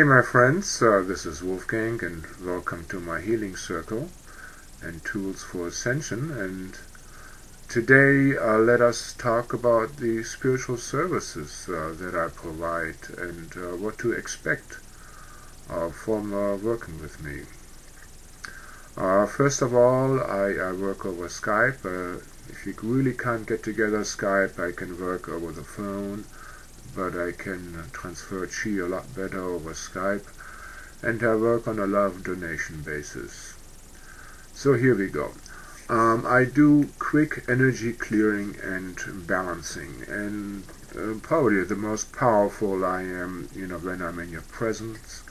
my friends, this is Wolfgang and welcome to my healing circle and tools for ascension. And today let us talk about the spiritual services that I provide and what to expect from working with me. First of all, I work over Skype. If you really can't get together Skype, I can work over the phone, but I can transfer chi a lot better over Skype, and I work on a love donation basis. So here we go. I do quick energy clearing and balancing, and probably the most powerful I am, when I'm in your presence,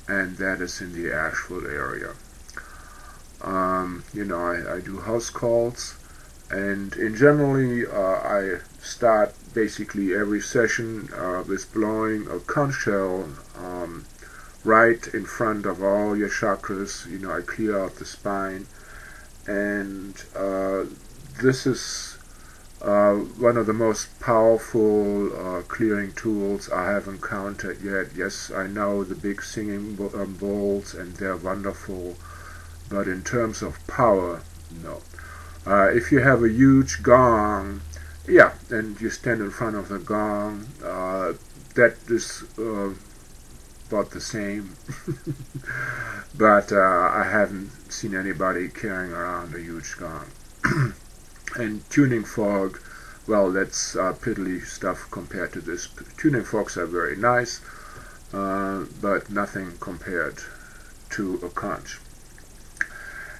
and that is in the ashful area. I do house calls, and in generally I start basically every session with blowing a conch shell right in front of all your chakras. I clear out the spine, and this is one of the most powerful clearing tools I have encountered yet. Yes, I know the big singing bowls, and they're wonderful, but in terms of power, no. If you have a huge gong, yeah, and you stand in front of the gong, that is about the same. But I haven't seen anybody carrying around a huge gong. And tuning fork, well, that's piddly stuff compared to this. Tuning forks are very nice, but nothing compared to a conch.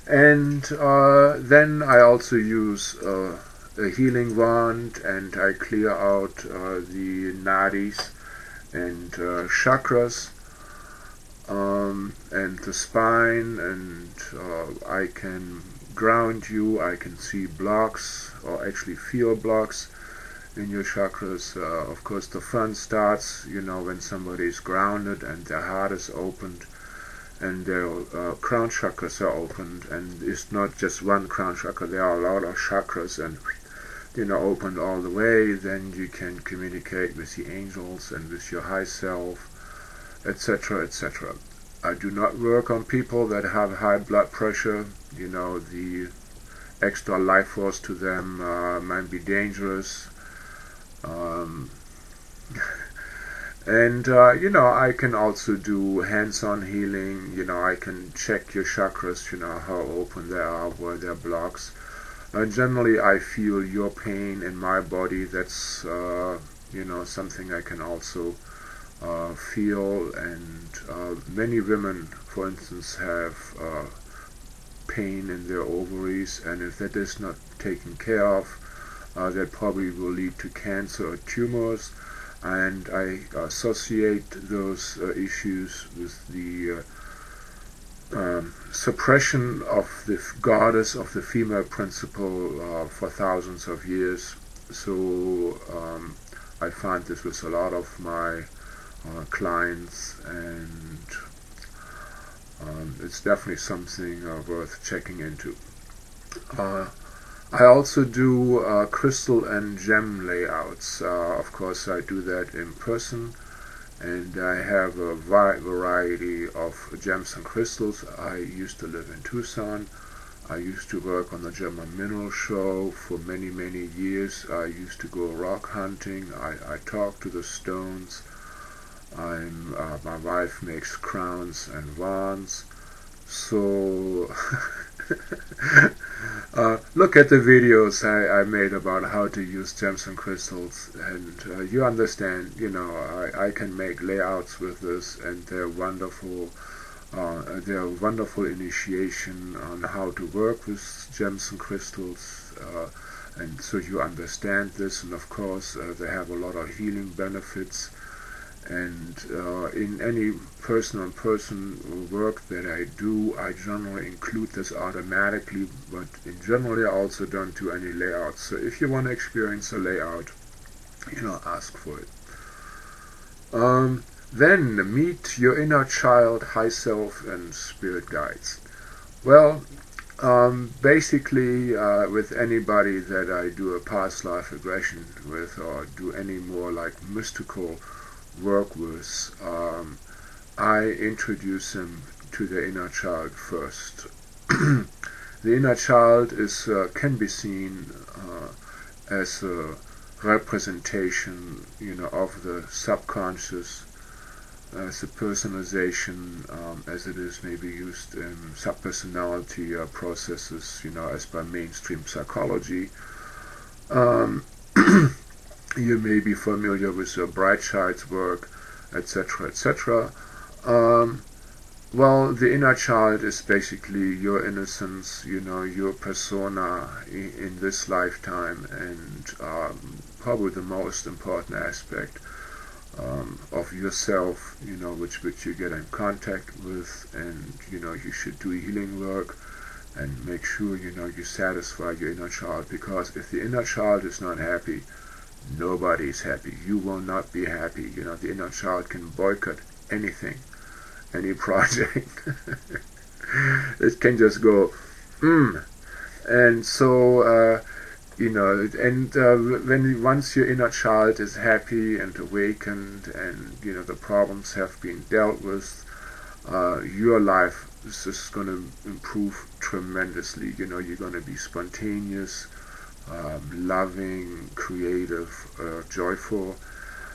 And then I also use a healing wand, and I clear out the nadis and chakras and the spine, and I can ground you. I can see blocks, or actually feel blocks in your chakras. Of course, the fun starts, when somebody is grounded and their heart is opened, and their crown chakras are opened, and it's not just one crown chakra, there are a lot of chakras, and opened all the way. Then you can communicate with the angels and with your high self, etc., etc. I do not work on people that have high blood pressure. The extra life force to them might be dangerous. And I can also do hands-on healing. I can check your chakras, how open they are, where there are blocks. Generally, I feel your pain in my body. That's something I can also feel. And many women, for instance, have pain in their ovaries, and if that is not taken care of, that probably will lead to cancer or tumors. And I associate those issues with the suppression of the goddess of the female principle for thousands of years. So I find this with a lot of my clients, and it's definitely something worth checking into. I also do crystal and gem layouts. Of course, I do that in person, and I have a wide variety of gems and crystals. I used to live in Tucson. I used to work on the German Mineral Show for many, many years. I used to go rock hunting. I talk to the stones. My wife makes crowns and wands. So look at the videos I made about how to use gems and crystals, and you understand, I can make layouts with this, and they're wonderful. They're a wonderful initiation on how to work with gems and crystals, and so you understand this. And of course, they have a lot of healing benefits. And in any person-on-person work that I do, I generally include this automatically, but in generally I also don't do any layouts. So if you want to experience a layout, ask for it. Then meet your inner child, high self, and spirit guides. Well, basically with anybody that I do a past life regression with, or do any more like mystical work with, I introduce him to the inner child first. The inner child can be seen as a representation, of the subconscious, as a personalization, as it is maybe used in subpersonality processes, as by mainstream psychology. Um, you may be familiar with Breitscheid's work, etc., etc. Well, the inner child is basically your innocence, your persona in this lifetime, and probably the most important aspect of yourself, which you get in contact with, and you should do healing work and make sure you satisfy your inner child, because if the inner child is not happy, nobody's happy. You will not be happy. The inner child can boycott anything, any project. It can just go, and so when once your inner child is happy and awakened, and the problems have been dealt with, your life is just going to improve tremendously. You're going to be spontaneous, loving, creative, joyful.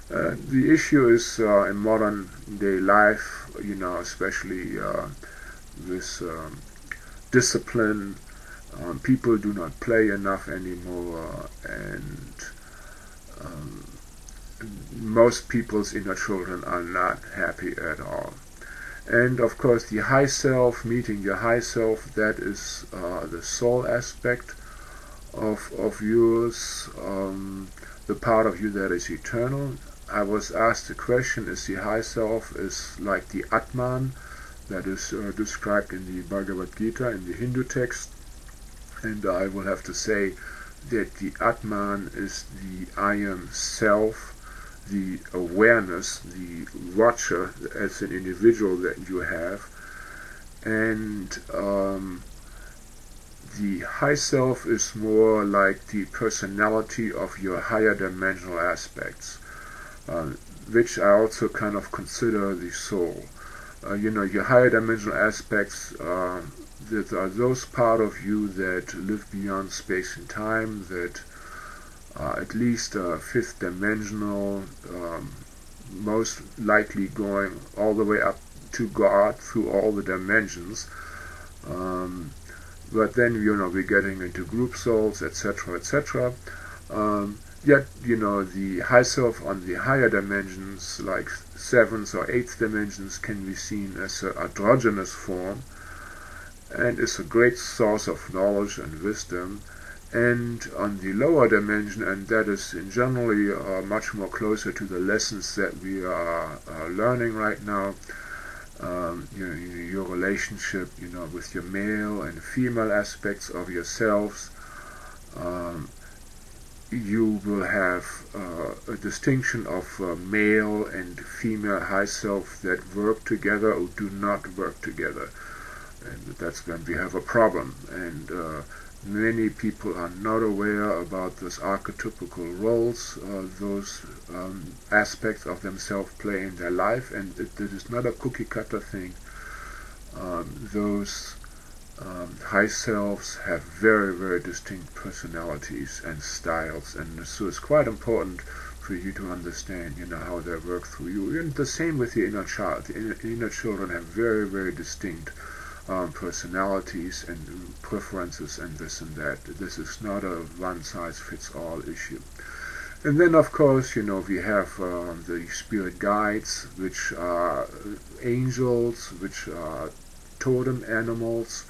The issue is in modern day life, especially with discipline, people do not play enough anymore, and most people's inner children are not happy at all. And of course, the high self, meeting your high self, that is the soul aspect of yours, the part of you that is eternal. I was asked the question, is the high self is like the Atman that is described in the Bhagavad Gita, in the Hindu text? And I will have to say that the Atman is the I am self, the awareness, the watcher as an individual that you have. And the high self is more like the personality of your higher dimensional aspects, which I also kind of consider the soul. Your higher dimensional aspects, that are those part of you that live beyond space and time, that are at least fifth dimensional, most likely going all the way up to God through all the dimensions. But then, we're getting into group souls, etc., etc. Yet, the high self on the higher dimensions, like seventh or eighth dimensions, can be seen as an androgynous form, and is a great source of knowledge and wisdom. And on the lower dimension, and that is in generally much more closer to the lessons that we are learning right now, your relationship, with your male and female aspects of yourselves, you will have a distinction of male and female high self that work together or do not work together. And that's when we have a problem. And many people are not aware about those archetypical roles, those aspects of themselves play in their life, and it is not a cookie cutter thing. Those high selves have very, very distinct personalities and styles, and so it's quite important for you to understand, how they work through you. And the same with the inner child. The inner children have very, very distinct personalities and preferences and this and that. This is not a one-size-fits-all issue. And then, of course, we have the spirit guides, which are angels, which are totem animals,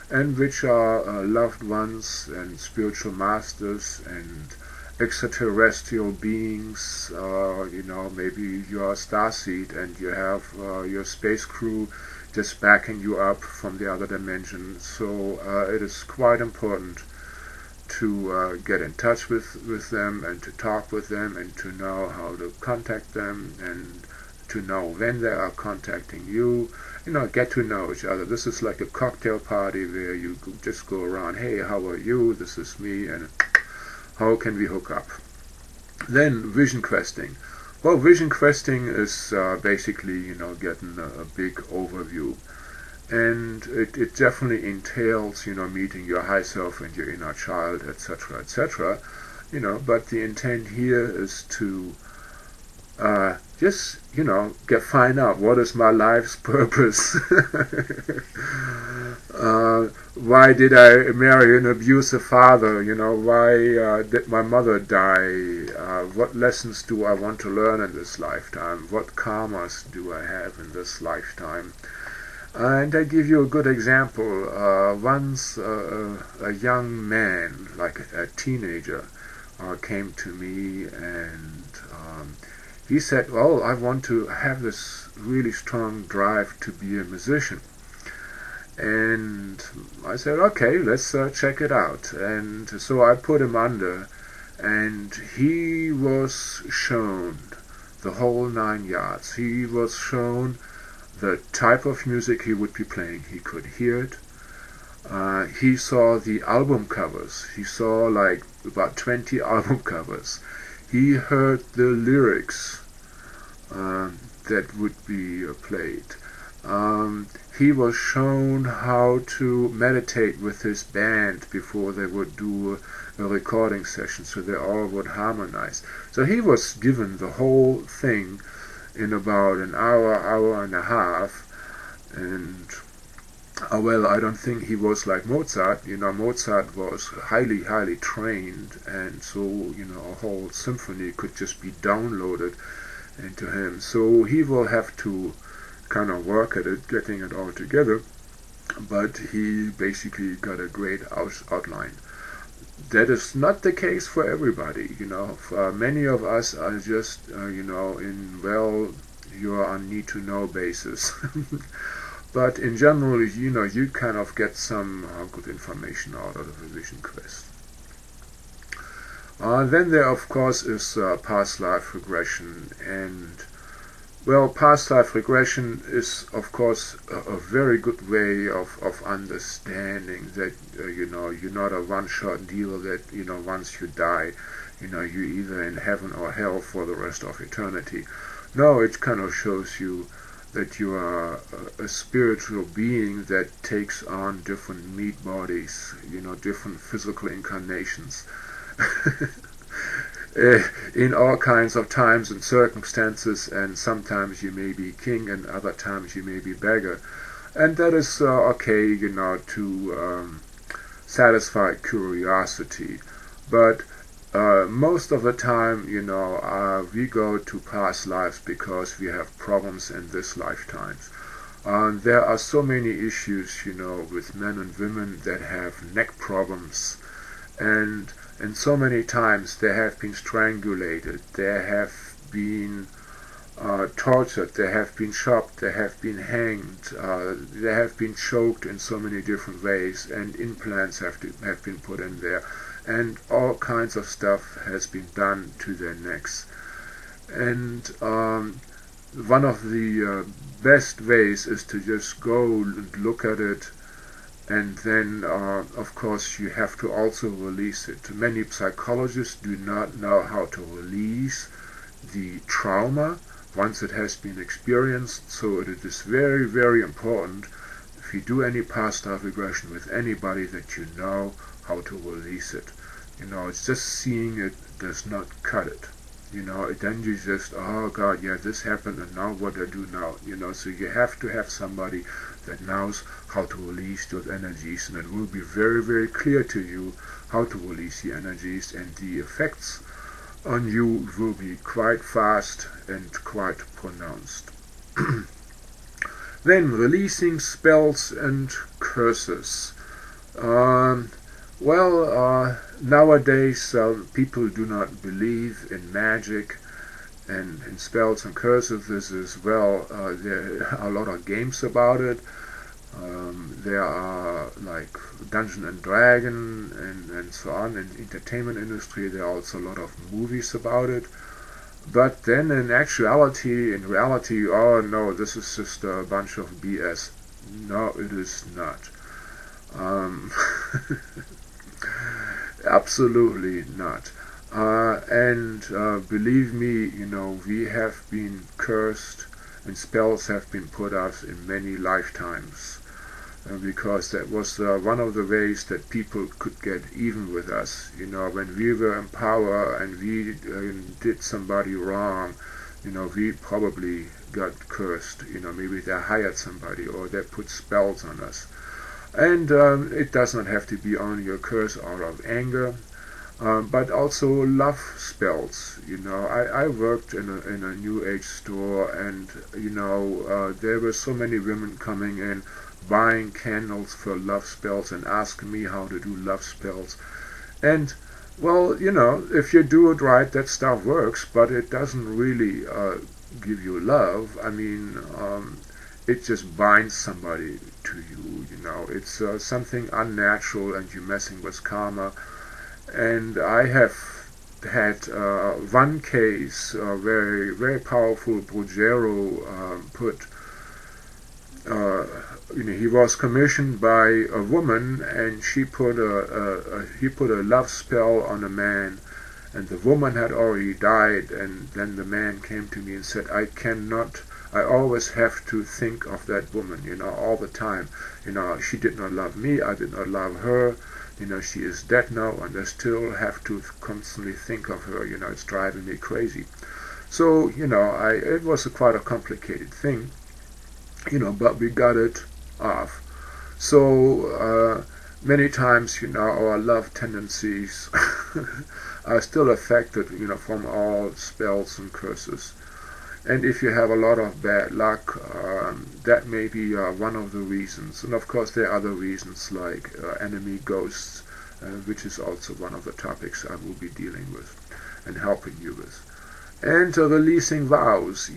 and which are loved ones and spiritual masters and extraterrestrial beings. Maybe you're a starseed and you have your space crew just backing you up from the other dimension. So it is quite important to get in touch with them, and to talk with them, and to know how to contact them, and to know when they are contacting you. Get to know each other. This is like a cocktail party where you just go around, hey, how are you? This is me, and how can we hook up? Then vision questing. Well, vision questing is basically, getting a big overview. And it definitely entails, meeting your high self and your inner child, etc., etc. But the intent here is to just, find out what is my life's purpose. Why did I marry an abusive father? Why did my mother die? What lessons do I want to learn in this lifetime? What karmas do I have in this lifetime? And I give you a good example. Once a young man, like a teenager, came to me and he said, well, I want to have this really strong drive to be a musician. And I said, okay, let's check it out. And so I put him under, and he was shown the whole 9 yards. He was shown the type of music he would be playing. He could hear it. He saw the album covers. He saw like about 20 album covers. He heard the lyrics that would be played. He was shown how to meditate with his band before they would do a recording session, so they all would harmonize. So he was given the whole thing in about an hour, hour and a half. And well, I don't think he was like Mozart. Mozart was highly, highly trained, and so, a whole symphony could just be downloaded into him. So he will have to kind of work at it, getting it all together, but he basically got a great outline. That is not the case for everybody. For many of us are just, in, well, you're on need-to-know basis. But in general, you kind of get some good information out of a vision quest. Then there, of course, is past life regression. And, well, past life regression is, of course, a very good way of understanding that, you're not a one-shot deal that, once you die, you're either in heaven or hell for the rest of eternity. No, it kind of shows you that you are a spiritual being that takes on different meat bodies, different physical incarnations. In all kinds of times and circumstances, and sometimes you may be king and other times you may be beggar. And that is okay, to satisfy curiosity. But most of the time, we go to past lives because we have problems in this lifetimes. There are so many issues, with men and women that have neck problems, and so many times they have been strangulated, they have been tortured, they have been chopped, they have been hanged, they have been choked in so many different ways, and implants have been put in there, and all kinds of stuff has been done to their necks. And one of the best ways is to just go and look at it, and then of course you have to also release it. Many psychologists do not know how to release the trauma once it has been experienced, so it is very, very important, if you do any past life regression with anybody, that you know how to release it. It's just seeing it does not cut it. Then you just, oh God, yeah, this happened, and now what do I do now? So you have to have somebody that knows how to release those energies, and it will be very, very clear to you how to release the energies, and the effects on you will be quite fast and quite pronounced. Then releasing spells and curses. Nowadays people do not believe in magic and in spells and curses. This is, well, there are a lot of games about it. There are like Dungeon and Dragon and so on. In the entertainment industry there are also a lot of movies about it. But then in reality, oh no, this is just a bunch of BS. No, it is not. Absolutely not. And believe me, we have been cursed and spells have been put us in many lifetimes. Because that was one of the ways that people could get even with us. When we were in power and we did somebody wrong, we probably got cursed. Maybe they hired somebody or they put spells on us. And it does not have to be only a curse out of anger, but also love spells. I worked in a New Age store, and there were so many women coming in buying candles for love spells and asking me how to do love spells. And well, if you do it right, that stuff works, but it doesn't really give you love. I mean, it just binds somebody to you. It's something unnatural, and you're messing with karma. And I have had one case, very very powerful Brujero put. He was commissioned by a woman, and he put a love spell on a man, and the woman had already died. And then the man came to me and said, I always have to think of that woman, all the time. She did not love me, I did not love her. She is dead now, and I still have to constantly think of her. It's driving me crazy. So, it was quite a complicated thing, but we got it off. So, many times, our love tendencies are still affected, from all spells and curses. And if you have a lot of bad luck, that may be one of the reasons. And of course there are other reasons like enemy ghosts, which is also one of the topics I will be dealing with and helping you with. And releasing vows,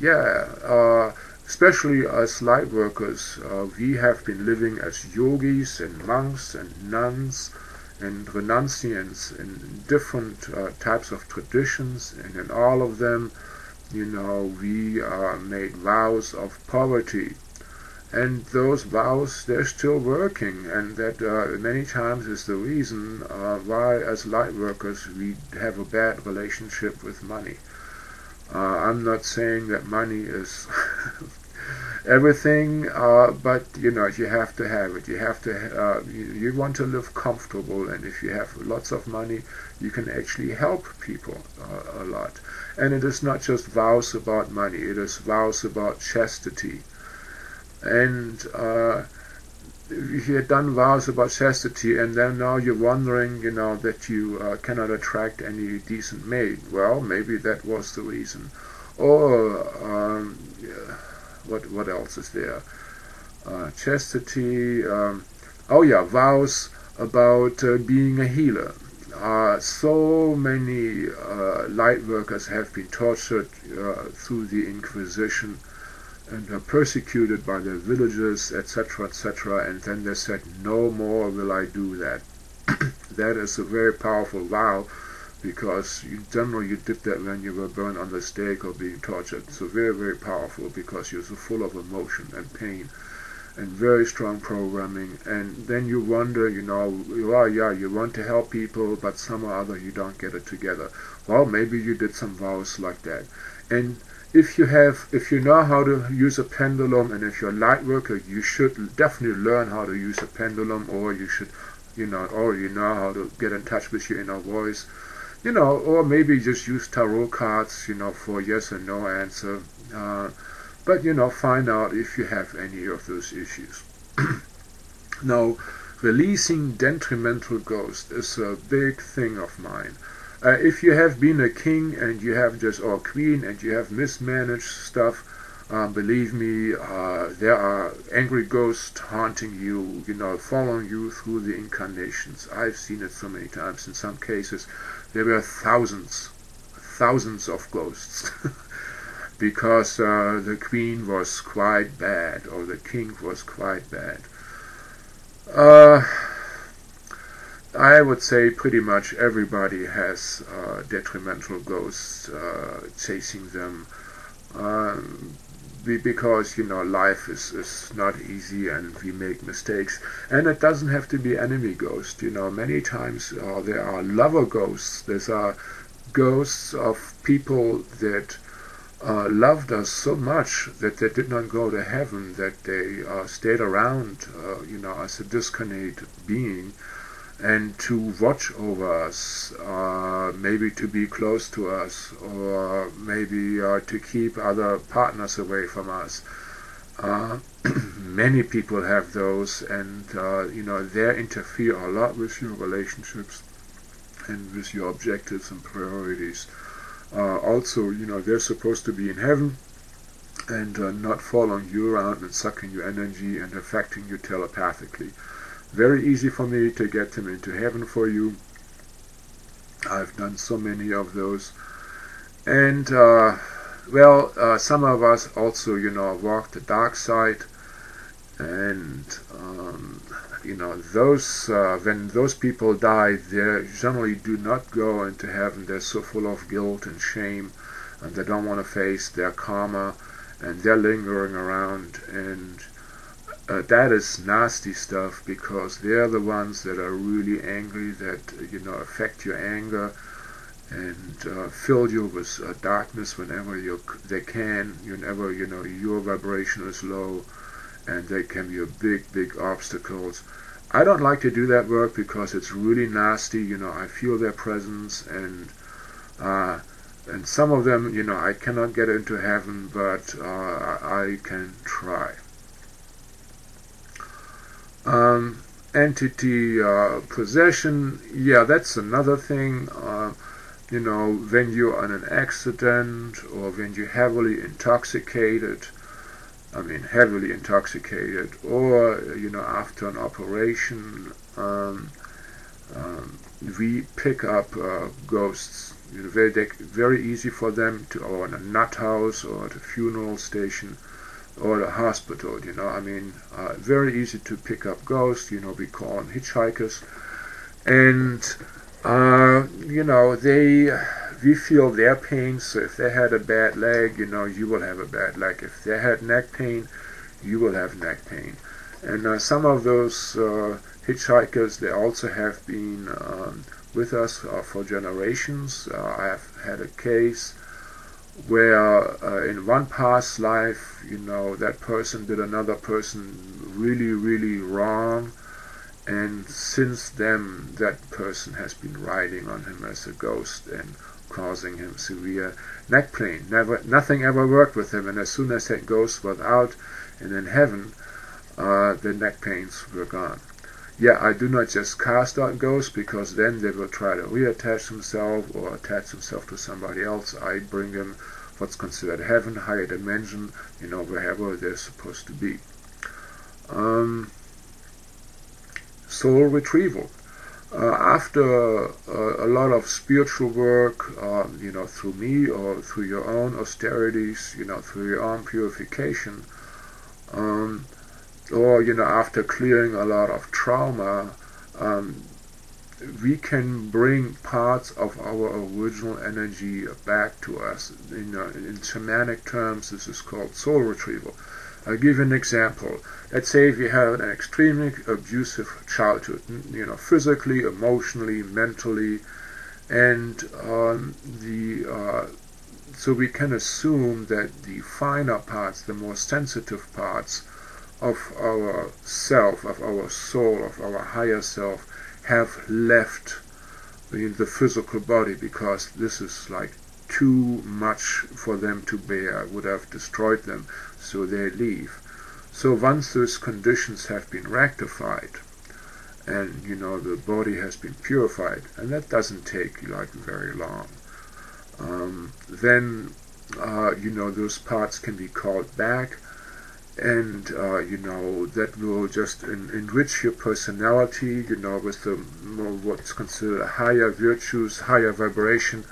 especially as light workers, we have been living as yogis and monks and nuns and renunciants in different types of traditions, and in all of them, we made vows of poverty, and those vows, they're still working, and that many times is the reason why as light workers we have a bad relationship with money. I'm not saying that money is everything, but you have to have it. You have to. You want to live comfortable, and if you have lots of money, you can actually help people a lot. And it is not just vows about money; it is vows about chastity. And if you had done vows about chastity, and then now you're wondering, that you cannot attract any decent maid. Well, maybe that was the reason. Or what else is there? Chastity. Vows about being a healer. So many light workers have been tortured through the Inquisition and are persecuted by their villagers, etc., etc., and then they said, no more will I do that. That is a very powerful vow, because generally you did that when you were burned on the stake or being tortured. So very, very powerful, because you're so full of emotion and pain and very strong programming. And then you wonder, you want to help people, but somehow or other you don't get it together. Well, maybe you did some vows like that. And if you know how to use a pendulum, and if you're a light worker, you should definitely learn how to use a pendulum, or you should, or you know how to get in touch with your inner voice, or maybe just use tarot cards, for yes and no answer. But find out if you have any of those issues. Now, releasing detrimental ghosts is a big thing of mine. If you have been a king and you have or queen and you have mismanaged stuff, believe me, there are angry ghosts haunting you, following you through the incarnations. I've seen it so many times. In some cases, there were thousands of ghosts. Because the queen was quite bad, or the king was quite bad. I would say pretty much everybody has detrimental ghosts chasing them, because life is not easy, and we make mistakes. And it doesn't have to be enemy ghosts. Many times there are lover ghosts. These are ghosts of people that loved us so much that they did not go to heaven, that they stayed around, as a discarnate being, and to watch over us, maybe to be close to us, or maybe to keep other partners away from us. Many people have those, and they interfere a lot with your relationships and with your objectives and priorities. Also, they're supposed to be in heaven and not following you around and sucking your energy and affecting you telepathically. Very easy for me to get them into heaven for you. I've done so many of those. And, some of us also, walk the dark side. And, when those people die, they generally do not go into heaven. They're so full of guilt and shame, and they don't want to face their karma, and they're lingering around. And that is nasty stuff, because they're the ones that are really angry, that affect your anger and fill you with darkness whenever they can, whenever your vibration is low, and they can be a big obstacles. I don't like to do that work because it's really nasty. I feel their presence, and some of them, I cannot get into heaven, but I can try. Entity possession, that's another thing. When you're in an accident, or when you're heavily intoxicated, or after an operation, we pick up ghosts. Very easy for them to, or in a nut house, or at a funeral station, or the hospital, very easy to pick up ghosts. We call them hitchhikers, and we feel their pain. So if they had a bad leg, you will have a bad leg. If they had neck pain, you will have neck pain. And some of those hitchhikers, they also have been with us for generations. I have had a case where in one past life, that person did another person really wrong, and since then that person has been riding on him as a ghost and causing him severe neck pain. Nothing ever worked with him, and as soon as that ghost was out and in heaven, the neck pains were gone. I do not just cast out ghosts, because then they will try to reattach themselves or attach themselves to somebody else. I bring them what's considered heaven, higher dimension, wherever they're supposed to be. Soul retrieval. After a lot of spiritual work, through me or through your own austerities, through your own purification, or after clearing a lot of trauma, we can bring parts of our original energy back to us. In shamanic terms, this is called soul retrieval. I'll give you an example. Let's say if you have an extremely abusive childhood, physically, emotionally, mentally, and so we can assume that the finer parts, the more sensitive parts of our self, of our soul, of our higher self, have left the physical body, because this is like too much for them to bear, would have destroyed them, so they leave. So once those conditions have been rectified, and the body has been purified, and that doesn't take very long, then those parts can be called back, and that will just enrich your personality, with the what's considered higher virtues, higher vibration,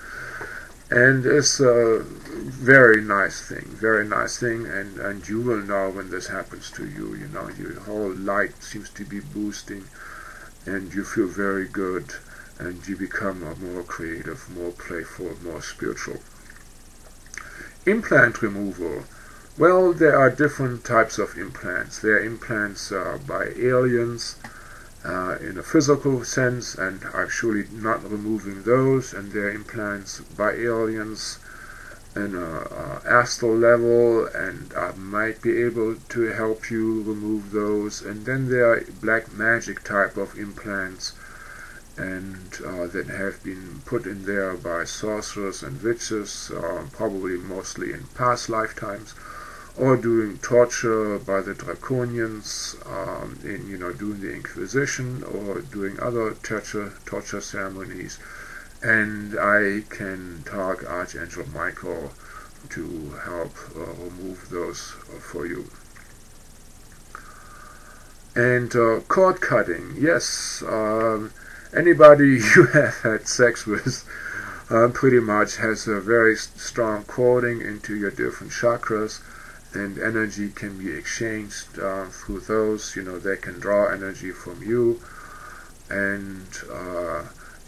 and it's a very nice thing, and you will know when this happens to you. Your whole light seems to be boosting, and you feel very good, and you become more creative, more playful, more spiritual. Implant removal. Well, there are different types of implants. There are implants by aliens, in a physical sense, and I'm surely not removing those and their implants by aliens in a astral level, and I might be able to help you remove those. And then there are black magic type of implants, and that have been put in there by sorcerers and witches, probably mostly in past lifetimes, or doing torture by the draconians, in doing the Inquisition, or doing other torture ceremonies. And I can target Archangel Michael to help remove those for you. And cord cutting, yes. Anybody you have had sex with pretty much has a very strong cording into your different chakras, and energy can be exchanged through those. They can draw energy from you, and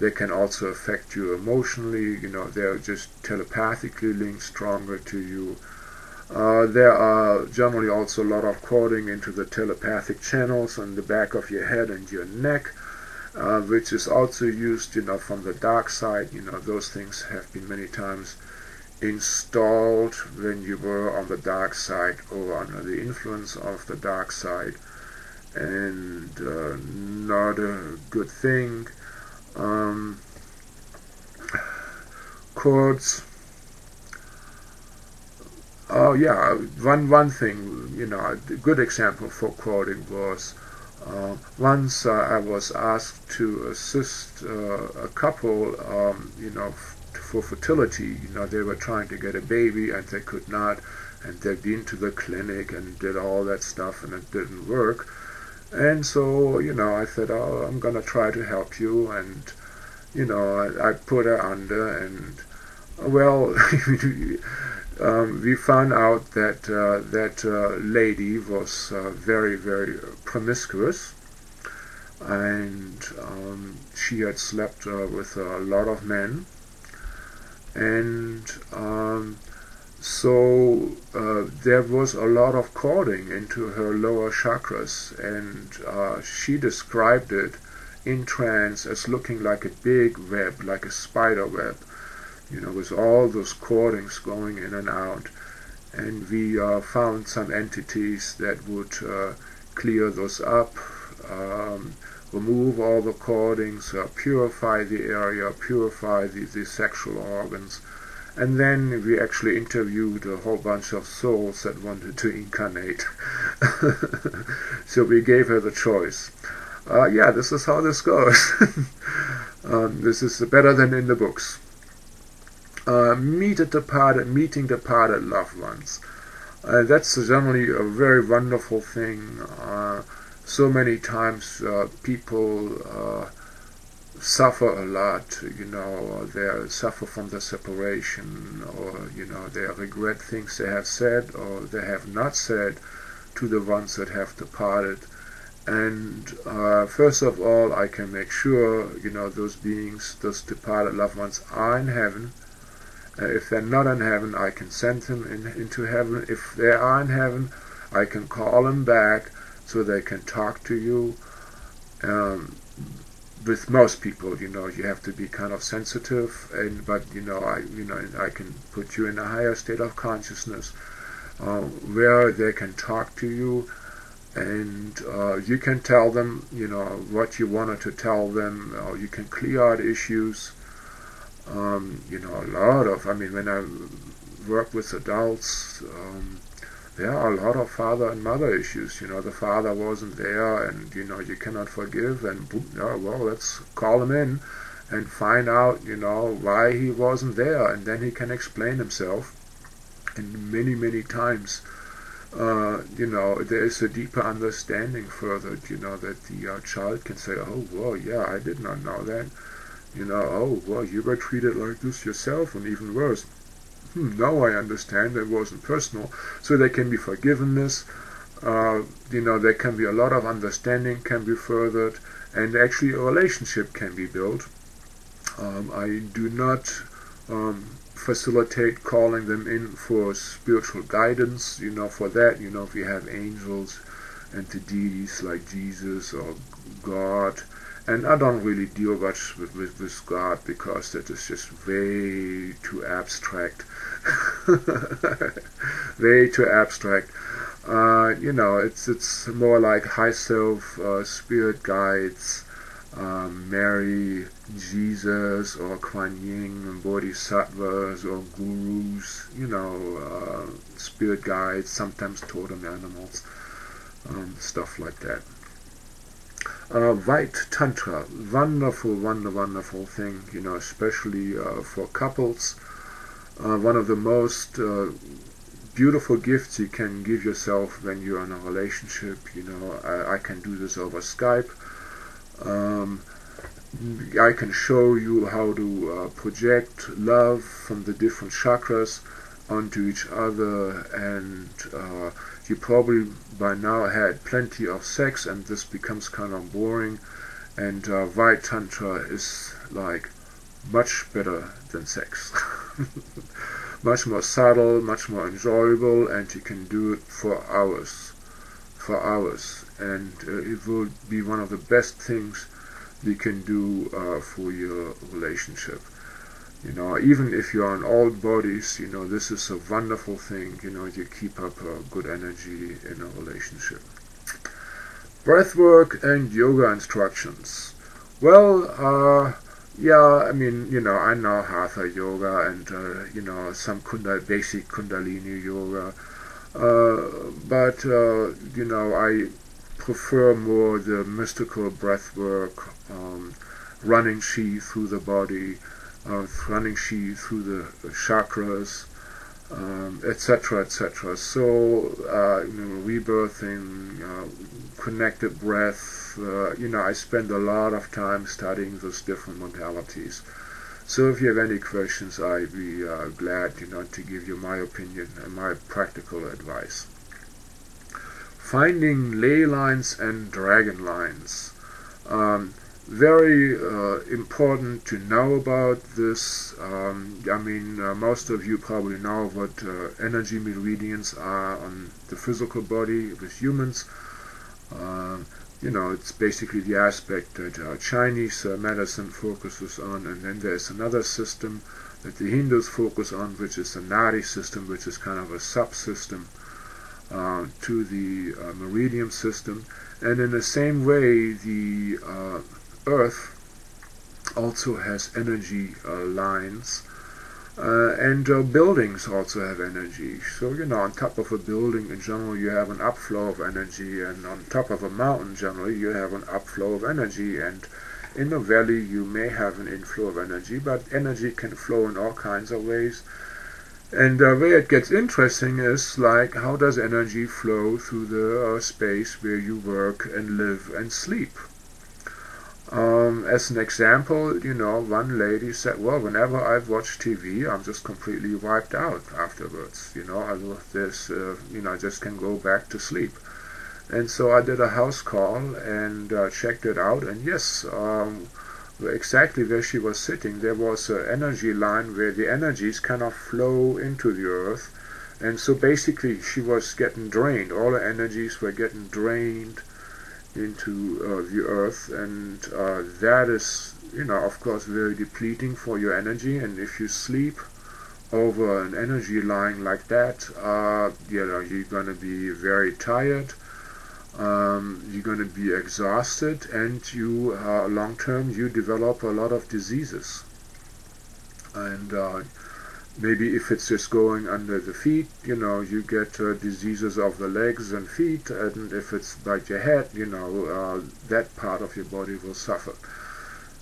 they can also affect you emotionally. They're just telepathically linked stronger to you. There are generally also a lot of cording into the telepathic channels on the back of your head and your neck, which is also used, from the dark side. Those things have been many times installed when you were on the dark side or under the influence of the dark side, and not a good thing. Cords. Oh yeah, one thing, a good example for cording was once I was asked to assist a couple, for fertility. They were trying to get a baby and they could not, and they'd been to the clinic and did all that stuff and it didn't work. And so, I said, oh, I'm going to try to help you. And, I put her under, and, well, we found out that that lady was very, very promiscuous. And she had slept with a lot of men. And so there was a lot of cording into her lower chakras, and she described it in trance as looking like a big web, like a spider web, with all those cordings going in and out. And we found some entities that would clear those up, remove all the cordings, purify the area, purify the sexual organs. And then we actually interviewed a whole bunch of souls that wanted to incarnate. So we gave her the choice. Yeah, this is how this goes. This is better than in the books. Meeting departed loved ones. That's generally a very wonderful thing. So many times people suffer a lot, they suffer from the separation, or, they regret things they have said or they have not said to the ones that have departed. And first of all, I can make sure, those beings, those departed loved ones are in heaven. If they're not in heaven, I can send them into heaven. If they are in heaven, I can call them back so they can talk to you. With most people, you have to be kind of sensitive, but I can put you in a higher state of consciousness where they can talk to you, and you can tell them, what you wanted to tell them, or you can clear out issues. A lot of, when I work with adults, there are a lot of father and mother issues. The father wasn't there, and you cannot forgive, and well, let's call him in and find out why he wasn't there, and then he can explain himself. And many times there is a deeper understanding further, that the child can say, oh well, yeah, I did not know that, oh well, you were treated like this yourself, and even worse. Now I understand, it wasn't personal. So there can be forgiveness, there can be a lot of understanding can be furthered, and actually a relationship can be built. I do not facilitate calling them in for spiritual guidance. For that, we have angels and the deities like Jesus or God. And I don't really deal much with God, because that is just way too abstract. Way too abstract. You know, it's more like high self, spirit guides, Mary, Jesus, or Kuan Yin, bodhisattvas, or gurus, you know, spirit guides, sometimes totem animals, stuff like that. White Tantra, wonderful thing, you know, especially for couples. One of the most beautiful gifts you can give yourself when you're in a relationship. You know, I can do this over Skype. I can show you how to project love from the different chakras onto each other, and you probably by now had plenty of sex, and this becomes kind of boring. And White Tantra is like much better than sex. Much more subtle, much more enjoyable, and you can do it for hours. And it will be one of the best things you can do for your relationship. You know, even if you're on old bodies, you know, this is a wonderful thing. You know, you keep up good energy in a relationship. Breathwork and yoga instructions. Well, yeah, I mean, you know, I know Hatha yoga and, you know, some basic Kundalini yoga. But, you know, I prefer more the mystical breathwork, running chi through the body, running chi through the chakras, etc., etc. So, you know, rebirthing, connected breath, you know, I spend a lot of time studying those different modalities. So if you have any questions, I'd be glad, you know, to give you my opinion and my practical advice. Finding ley lines and dragon lines. Very important to know about this. I mean, most of you probably know what energy meridians are on the physical body with humans. You know, it's basically the aspect that Chinese medicine focuses on, and then there's another system that the Hindus focus on, which is the Nadi system, which is kind of a subsystem to the meridian system. And in the same way, the Earth also has energy lines, and buildings also have energy. So, you know, on top of a building, in general, you have an upflow of energy, and on top of a mountain, generally, you have an upflow of energy, and in a valley, you may have an inflow of energy, but energy can flow in all kinds of ways. And where it gets interesting is, like, how does energy flow through the space where you work and live and sleep? As an example, you know, one lady said, well, whenever I've watched TV, I'm just completely wiped out afterwards. You know, you know, I just can go back to sleep. And so I did a house call and checked it out, and yes, exactly where she was sitting, there was an energy line where the energies kind of flow into the earth. And so basically she was getting drained. All the energies were getting drained into the earth, and that is, you know, of course, very depleting for your energy. And if you sleep over an energy line like that, you know, you're going to be very tired, you're going to be exhausted, and you long term you develop a lot of diseases. And maybe if it's just going under the feet, you know, you get diseases of the legs and feet, and if it's like your head, you know, that part of your body will suffer.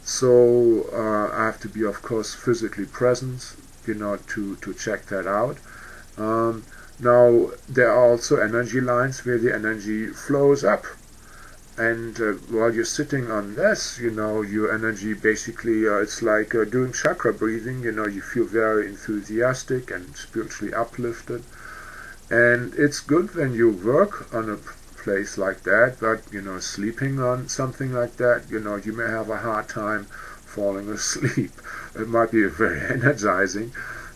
So I have to be, of course, physically present, you know, to check that out. Now, there are also energy lines where the energy flows up. And while you're sitting on this, you know, your energy basically, it's like doing chakra breathing, you know, you feel very enthusiastic and spiritually uplifted. And it's good when you work on a place like that, but, you know, sleeping on something like that, you know, you may have a hard time falling asleep. It might be very energizing,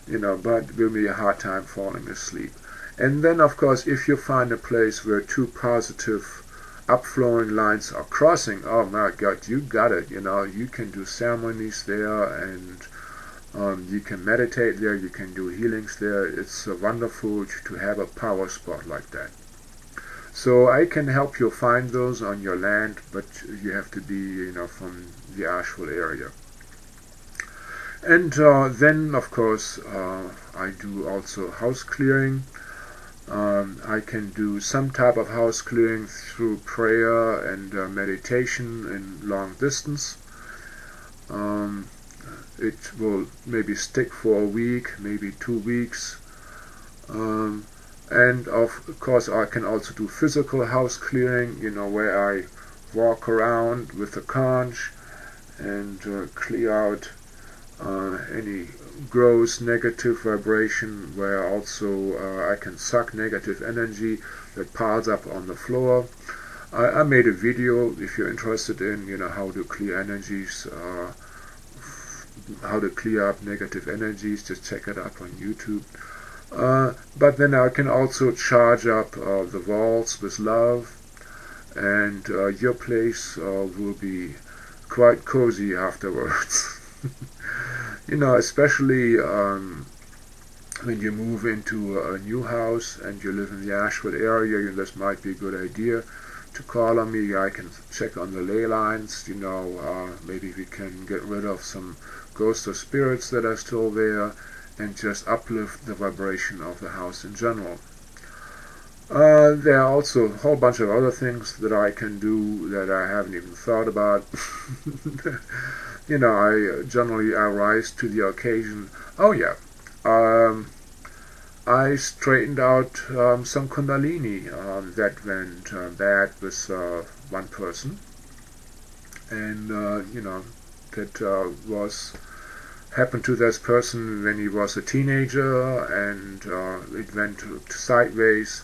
you know, but it will be a hard time falling asleep. And then, of course, if you find a place where two positive upflowing lines are crossing, oh my God, you got it. You can do ceremonies there, and you can meditate there, you can do healings there. It's wonderful to have a power spot like that. So I can help you find those on your land, but you have to be, from the actual area. And then, of course, I do also house clearing. I can do some type of house clearing through prayer and meditation in long distance. It will maybe stick for a week, maybe 2 weeks. And of course I can also do physical house clearing, where I walk around with a conch and clear out any gross negative vibration, where also I can suck negative energy that piles up on the floor. I made a video, if you're interested in, how to clear energies, how to clear up negative energies. Just check it up on YouTube. But then I can also charge up the walls with love, and your place will be quite cozy afterwards. Especially when you move into a new house and you live in the Ashford area, this might be a good idea to call on me. I can check on the ley lines, maybe we can get rid of some ghosts or spirits that are still there, and just uplift the vibration of the house in general. There are also a whole bunch of other things that I can do that I haven't even thought about. I generally rise to the occasion. Oh yeah, I straightened out some Kundalini that went bad with one person, and that was happened to this person when he was a teenager, and it went sideways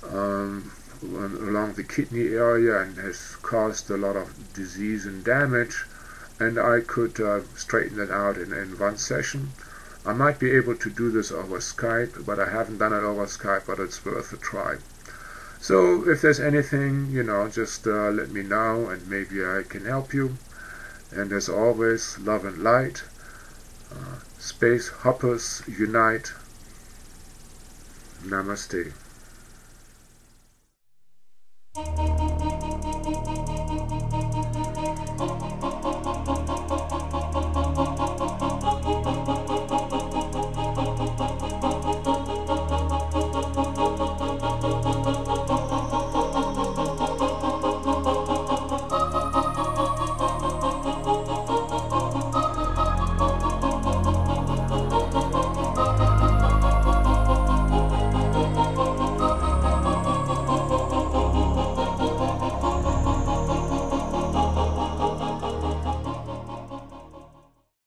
along the kidney area and has caused a lot of disease and damage, and I could straighten it out in one session. I might be able to do this over Skype, but I haven't done it over Skype, but it's worth a try. So if there's anything, just let me know, and maybe I can help you. And as always, love and light. Space hoppers unite. Namaste.